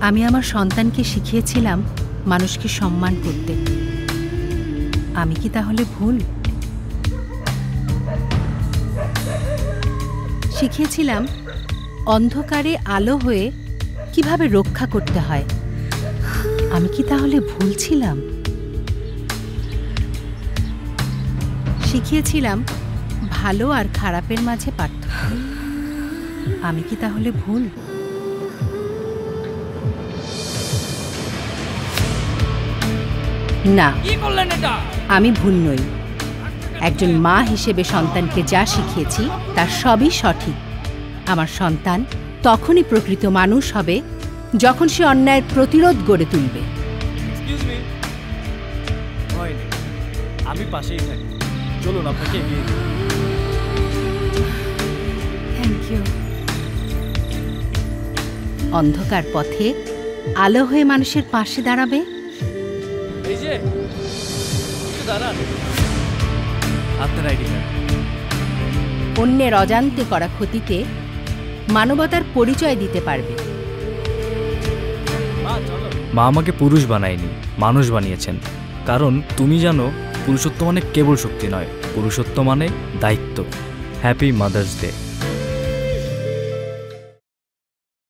আমি আমার সন্তানকে শিখিয়েছিলাম মানুষকে সম্মান করতে। আমি কি তাহলে ভুল? শিখিয়েছিলাম অন্ধকারে আলো হয়ে কিভাবে রক্ষা করতে হয়। আমি কি তাহলে ভুল ছিলাম? শিখিয়েছিলাম ভালো আর খারাপের মাঝে পার্থক্য। আমি কি তাহলে ভুল? না, আমি ভুল নই। একজন মা হিসেবে সন্তানকে যা শিখিয়েছি তার সবই সঠিক। আমার সন্তান তখনই প্রকৃত মানুষ হবে যখন সে অন্যায়ের প্রতিরোধ গড়ে তুলবে। আমি পাশেই থাকি, চলুন আপনাকে এগিয়ে দিই। Thank you. অন্ধকার পথে আলো হয়ে মানুষের পাশে দাঁড়াবে। এই যে দাঁড়ান, আপনার আইডি কার্ড। অন্যের অজান্তে করা ক্ষতিতে মানবতার পরিচয় দিতে পারবে। মা আমাকে পুরুষ বানায়নি, মানুষ বানিয়েছেন। কারণ তুমি জানো, পুরুষত্ব মানে কেবল শক্তি নয়, পুরুষত্ব মানে দায়িত্ব। Happy mother's day.